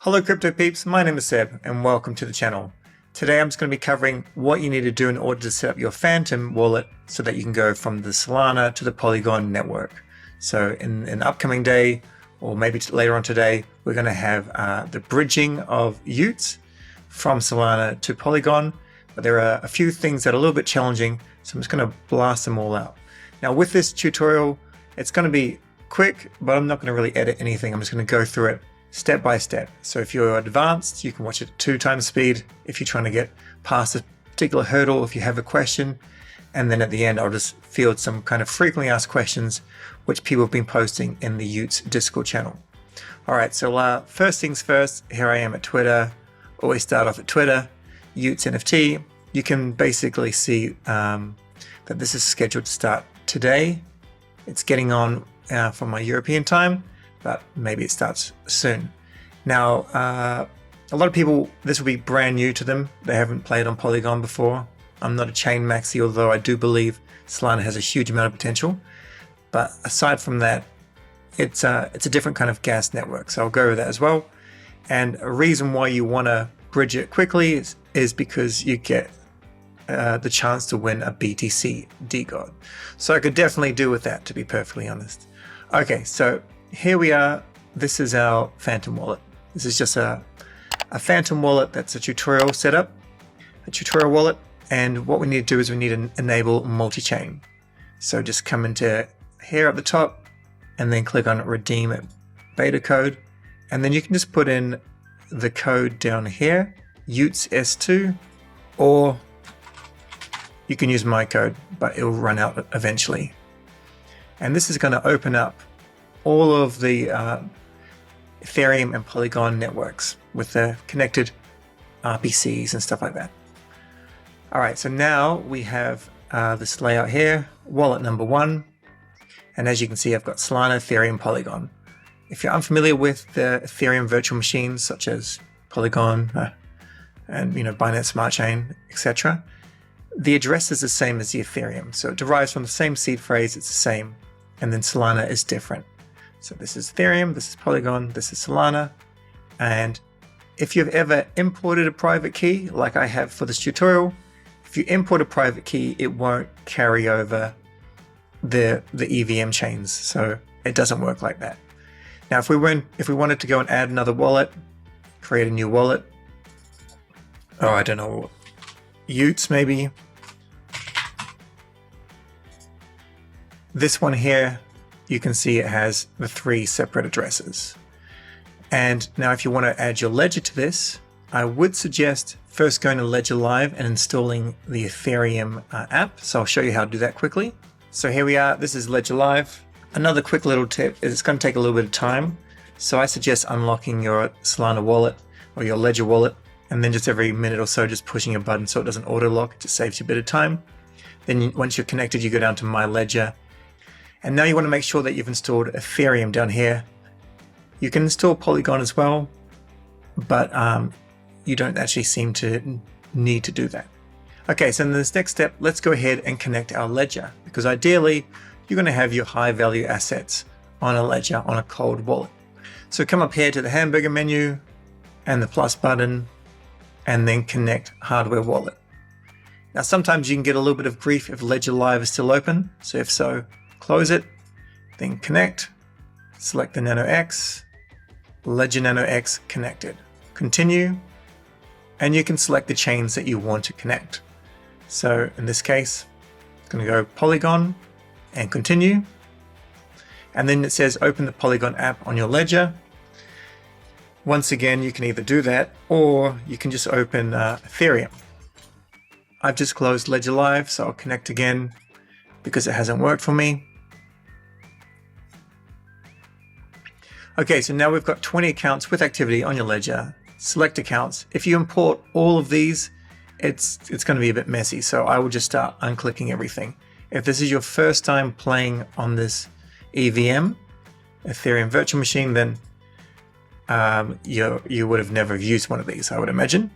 Hello crypto peeps, my name is Seb and welcome to the channel. Today I'm just going to be covering what you need to do in order to set up your Phantom wallet so that you can go from the Solana to the Polygon network. So in an upcoming day, or maybe later on today, we're going to have the bridging of y00t from Solana to Polygon, but there are a few things that are a little bit challenging, so I'm just going to blast them all out. Now with this tutorial, it's going to be quick, but I'm not going to really edit anything. I'm just going to go through it step by step. So if you're advanced, you can watch it at 2 times speed if you're trying to get past a particular hurdle, if you have a question. And then at the end, I'll just field some kind of frequently asked questions, which people have been posting in the y00t Discord channel. All right, so first things first, here I am at Twitter. Always start off at Twitter, y00t NFT. You can basically see that this is scheduled to start today. It's getting on from my European time, but maybe it starts soon. Now, a lot of people, this will be brand new to them. They haven't played on Polygon before. I'm not a chain maxi, although I do believe Solana has a huge amount of potential. But aside from that, it's a different kind of gas network. So I'll go over that as well. And a reason why you want to bridge it quickly is because you get the chance to win a BTC DYOR. So I could definitely do with that, to be perfectly honest. Okay, so here we are. This is our Phantom wallet. This is just a Phantom wallet that's a tutorial setup, a tutorial wallet. And what we need to do is we need to enable multi-chain. So just come into here at the top and then click on redeem beta code. And then you can just put in the code down here, y00t S2, or you can use my code, but it will run out eventually. And this is going to open up all of the Ethereum and Polygon networks with the connected RPCs and stuff like that. All right, so now we have this layout here, wallet number 1. And as you can see, I've got Solana, Ethereum, Polygon. If you're unfamiliar with the Ethereum virtual machines, such as Polygon and Binance Smart Chain, etc., the address is the same as the Ethereum. So it derives from the same seed phrase, it's the same. And then Solana is different. So this is Ethereum, this is Polygon, this is Solana. And if you've ever imported a private key, like I have for this tutorial, if you import a private key, it won't carry over the EVM chains. So it doesn't work like that. Now, if we wanted to go and add another wallet, create a new wallet, I don't know, y00t maybe. This one here, you can see it has the 3 separate addresses. And now if you want to add your ledger to this, I would suggest first going to Ledger Live and installing the Ethereum app. So I'll show you how to do that quickly. So here we are, this is Ledger Live. Another quick little tip is it's going to take a little bit of time. So I suggest unlocking your Solana wallet or your Ledger wallet, and then just every minute or so just pushing a button so it doesn't auto lock. It just saves you a bit of time. Then once you're connected, you go down to My Ledger. And now you want to make sure that you've installed Ethereum down here. You can install Polygon as well, but you don't actually seem to need to do that. Okay, so in this next step, let's go ahead and connect our ledger, because ideally you're going to have your high value assets on a ledger on a cold wallet. So come up here to the hamburger menu and the plus button, and then connect hardware wallet. Now sometimes you can get a little bit of grief if Ledger Live is still open. So if so, close it, then connect, select the Nano X, Ledger Nano X connected. Continue, and you can select the chains that you want to connect. So in this case, it's going to go Polygon and continue. And then it says open the Polygon app on your ledger. Once again, you can either do that or you can just open Ethereum. I've just closed Ledger Live, so I'll connect again because it hasn't worked for me. Okay, so now we've got 20 accounts with activity on your ledger. Select accounts. If you import all of these, it's going to be a bit messy, so I will just start unclicking everything. If this is your first time playing on this EVM, Ethereum virtual machine, then you would have never used one of these, I would imagine.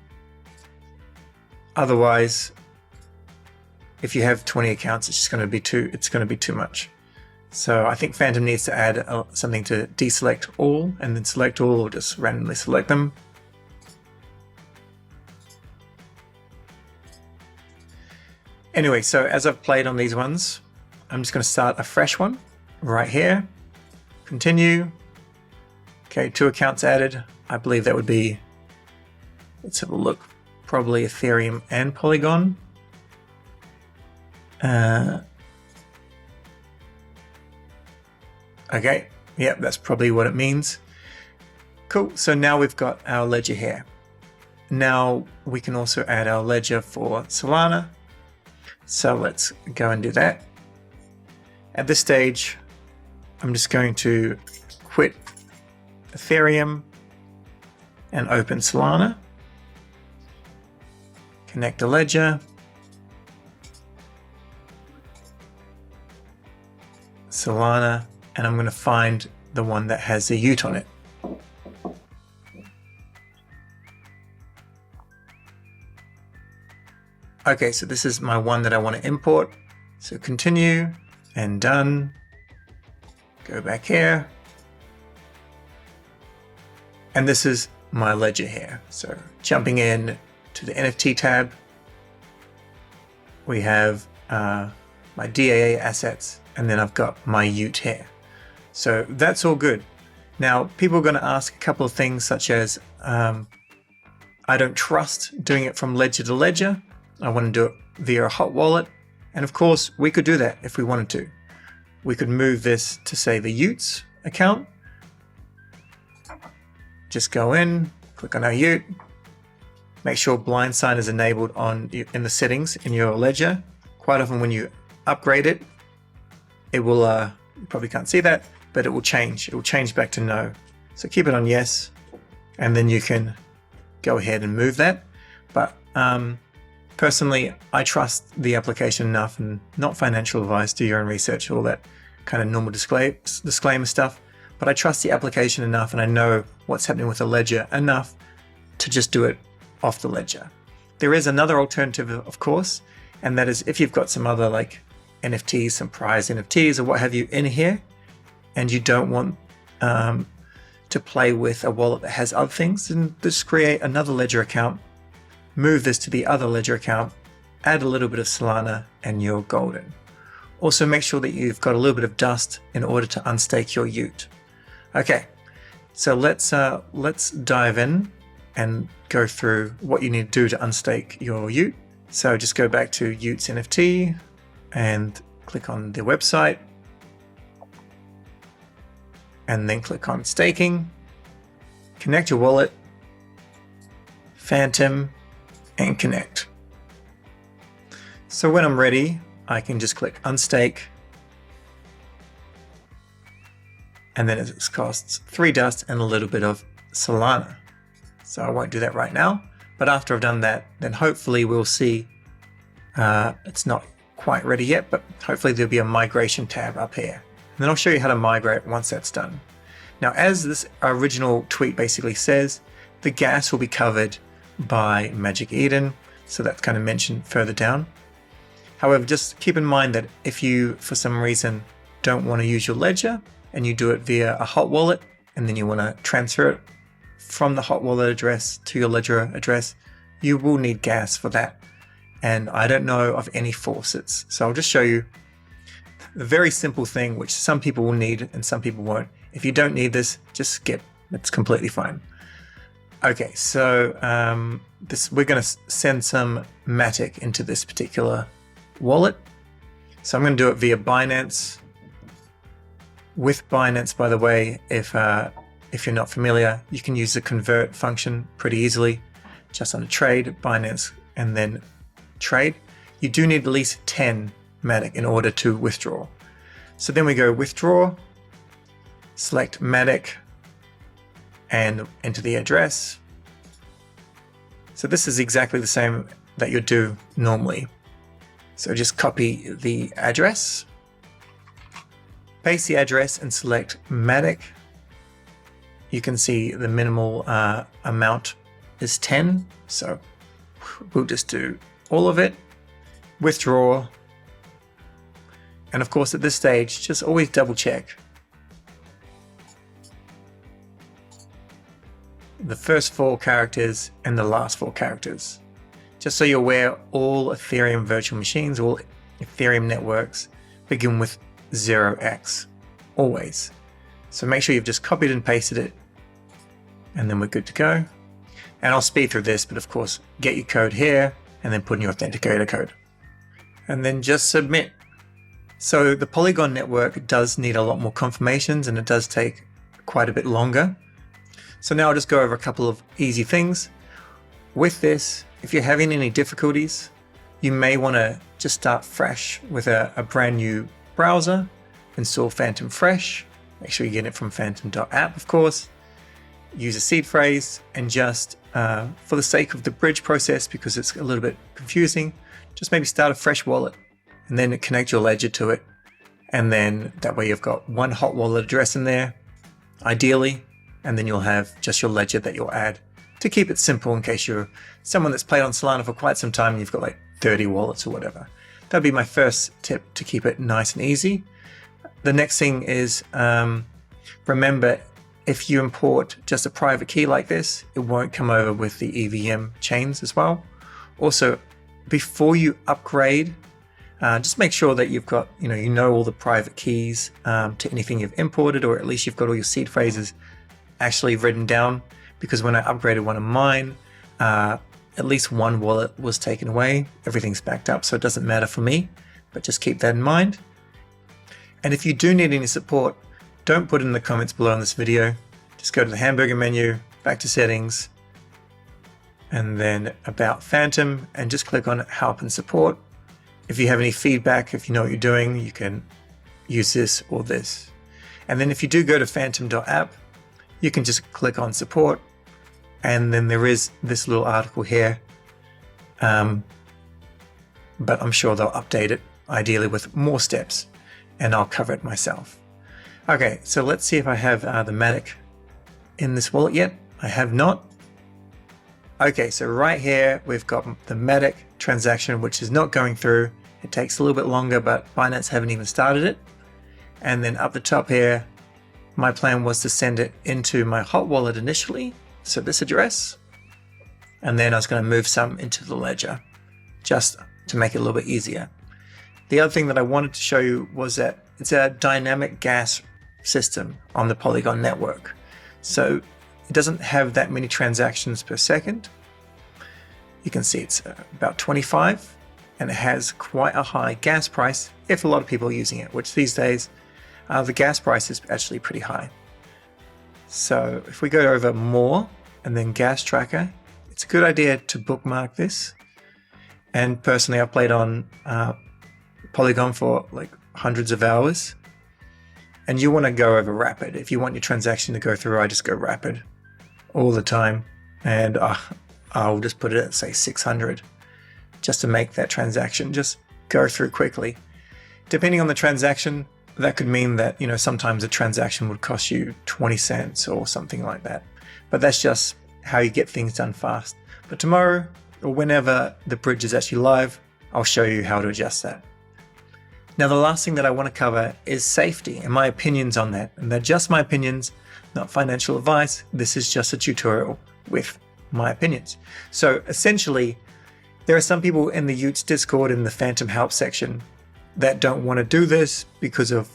Otherwise, if you have 20 accounts, it's going to be too much. So I think Phantom needs to add something to deselect all and then select all, or just randomly select them. Anyway, so as I've played on these ones, I'm just going to start a fresh one right here. Continue. Okay, 2 accounts added. I believe that would be, let's have a look, probably Ethereum and Polygon. Okay, yep, that's probably what it means. Cool, so now we've got our ledger here. Now we can also add our ledger for Solana. So let's go and do that. At this stage, I'm just going to quit Ethereum and open Solana. Connect the ledger. Solana, and I'm going to find the one that has a y00t on it. Okay, so this is my one that I want to import. So continue and done. Go back here. And this is my ledger here. So jumping in to the NFT tab, we have my DAA assets, and then I've got my y00t here. So that's all good. Now, people are going to ask a couple of things such as, I don't trust doing it from ledger to ledger. I want to do it via a hot wallet. And of course, we could do that if we wanted to. We could move this to, say, the y00t account. Just go in, click on our y00t. Make sure blind sign is enabled in the settings in your ledger. Quite often when you upgrade it, it will, you probably can't see that, but it will change. It will change back to no. So keep it on yes, and then you can go ahead and move that. But personally, I trust the application enough, and not financial advice, do your own research, all that kind of normal disclaimer stuff. But I trust the application enough, and I know what's happening with the ledger enough to just do it off the ledger. There is another alternative, of course, and that is if you've got some other like NFTs, some prize NFTs or what have you in here, and you don't want to play with a wallet that has other things, then just create another ledger account, move this to the other ledger account, add a little bit of Solana, and you're golden. Also make sure that you've got a little bit of dust in order to unstake your y00t. Okay, so let's dive in and go through what you need to do to unstake your y00t. So just go back to y00t's NFT and click on the website, and then click on staking, connect your wallet, Phantom, and connect. So when I'm ready, I can just click unstake, and then it costs 3 dust and a little bit of Solana. So I won't do that right now, but after I've done that, then hopefully we'll see, it's not quite ready yet, but hopefully there'll be a migration tab up here. And then I'll show you how to migrate once that's done. Now, as this original tweet basically says, the gas will be covered by Magic Eden. So that's kind of mentioned further down. However, just keep in mind that if you, for some reason, don't want to use your ledger and you do it via a hot wallet, and then you want to transfer it from the hot wallet address to your ledger address, you will need gas for that. And I don't know of any faucets. So I'll just show you the very simple thing, which some people will need and some people won't. If you don't need this, just skip. It's completely fine. Okay, so we're going to send some Matic into this particular wallet. So I'm going to do it via Binance. With Binance, by the way, if you're not familiar, you can use the convert function pretty easily. Just on a trade, Binance, and then trade. You do need at least 10 Matic in order to withdraw. So then we go withdraw, select Matic, and enter the address. So this is exactly the same that you'd do normally. So just copy the address, paste the address, and select Matic. You can see the minimal amount is 10. So we'll just do all of it. Withdraw. And of course, at this stage, just always double check the first 4 characters and the last 4 characters. Just so you're aware, all Ethereum virtual machines, all Ethereum networks begin with 0x, always. So make sure you've just copied and pasted it, and then we're good to go. And I'll speed through this, but of course, get your code here and then put in your authenticator code. And then just submit. So the Polygon network does need a lot more confirmations, and it does take quite a bit longer. So now I'll just go over a couple of easy things. With this, if you're having any difficulties, you may want to just start fresh with a brand new browser, install Phantom fresh, make sure you get it from phantom.app, of course, use a seed phrase, and just for the sake of the bridge process, because it's a little bit confusing, just maybe start a fresh wallet and then connect your ledger to it. And then that way you've got one hot wallet address in there, ideally, and then you'll have just your ledger that you'll add to keep it simple in case you're someone that's played on Solana for quite some time and you've got like 30 wallets or whatever. That'd be my first tip to keep it nice and easy. The next thing is, remember, if you import just a private key like this, it won't come over with the EVM chains as well. Also, before you upgrade, just make sure that you've got, you know all the private keys to anything you've imported, or at least you've got all your seed phrases actually written down. Because when I upgraded one of mine, at least one wallet was taken away. Everything's backed up, so it doesn't matter for me, but just keep that in mind. And if you do need any support, don't put it in the comments below in this video. Just go to the hamburger menu, back to settings, and then about Phantom, and just click on help and support. If you have any feedback, if you know what you're doing, you can use this or this. And then if you do go to phantom.app, you can just click on support, and then there is this little article here, but I'm sure they'll update it, ideally with more steps, and I'll cover it myself. Okay, so let's see if I have the Matic in this wallet yet. I have not. Okay, so right here, we've got the Matic transaction, which is not going through. It takes a little bit longer, but Binance haven't even started it. And then up the top here, my plan was to send it into my hot wallet initially, so this address, and then I was going to move some into the ledger, just to make it a little bit easier. The other thing that I wanted to show you was that it's a dynamic gas system on the Polygon network. So it doesn't have that many transactions per second. You can see it's about 25, and it has quite a high gas price if a lot of people are using it, which these days the gas price is actually pretty high. So if we go over more and then gas tracker, it's a good idea to bookmark this. And personally, I've played on Polygon for like hundreds of hours, and you want to go over rapid. If you want your transaction to go through, I just go rapid all the time, and I'll just put it at say 600 just to make that transaction just go through quickly. Depending on the transaction, that could mean that, sometimes a transaction would cost you 20 cents or something like that. But that's just how you get things done fast. But tomorrow, or whenever the bridge is actually live, I'll show you how to adjust that. Now, the last thing that I want to cover is safety and my opinions on that. And they're just my opinions, not financial advice. This is just a tutorial with my opinions. So essentially, there are some people in the y00t Discord in the Phantom help section that don't want to do this because of,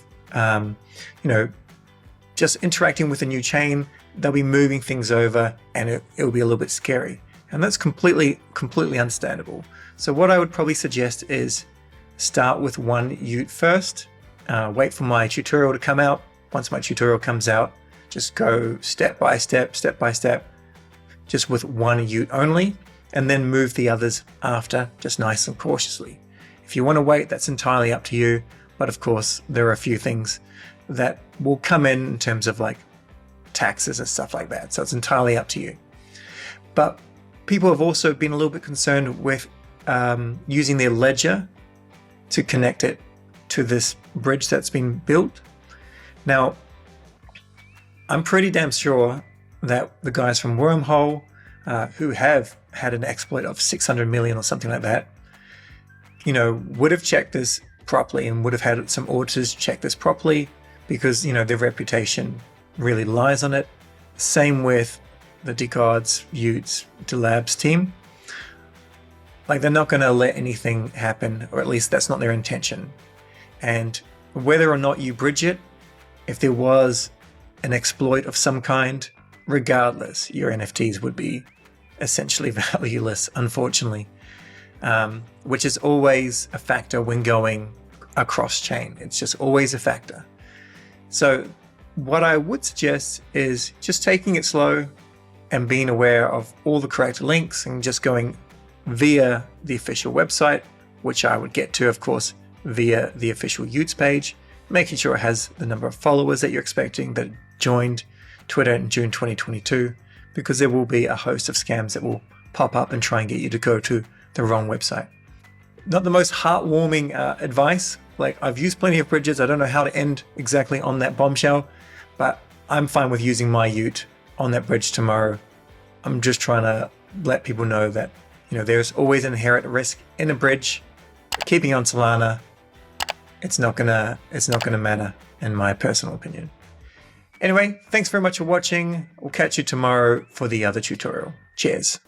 just interacting with a new chain. They'll be moving things over, and it'll be a little bit scary. And that's completely understandable. So what I would probably suggest is start with one y00t first, wait for my tutorial to come out. Once my tutorial comes out, just go step by step, just with one y00t only, and then move the others after, just nice and cautiously. If you want to wait, that's entirely up to you. But of course, there are a few things that will come in terms of like taxes and stuff like that. So it's entirely up to you. But people have also been a little bit concerned with using their ledger to connect it to this bridge that's been built. Now, I'm pretty damn sure that the guys from Wormhole, who have had an exploit of 600 million or something like that, would have checked this properly and would have had some auditors check this properly, because their reputation really lies on it. Same with the DYOR's, y00t's, DLabs team. Like, they're not going to let anything happen, or at least that's not their intention. And whether or not you bridge it, if there was an exploit of some kind, regardless, your NFTs would be essentially valueless, unfortunately, which is always a factor when going across chain. It's just always a factor. So what I would suggest is just taking it slow and being aware of all the correct links and just going via the official website, which I would get to, of course, via the official y00t's page, making sure it has the number of followers that you're expecting that joined Twitter in June 2022, because there will be a host of scams that will pop up and try and get you to go to the wrong website. Not the most heartwarming advice. Like, I've used plenty of bridges. I don't know how to end exactly on that bombshell, but I'm fine with using my y00t on that bridge tomorrow. I'm just trying to let people know that, there's always an inherent risk in a bridge. Keeping on Solana, it's not gonna matter, in my personal opinion. Anyway, thanks very much for watching. We'll catch you tomorrow for the other tutorial. Cheers.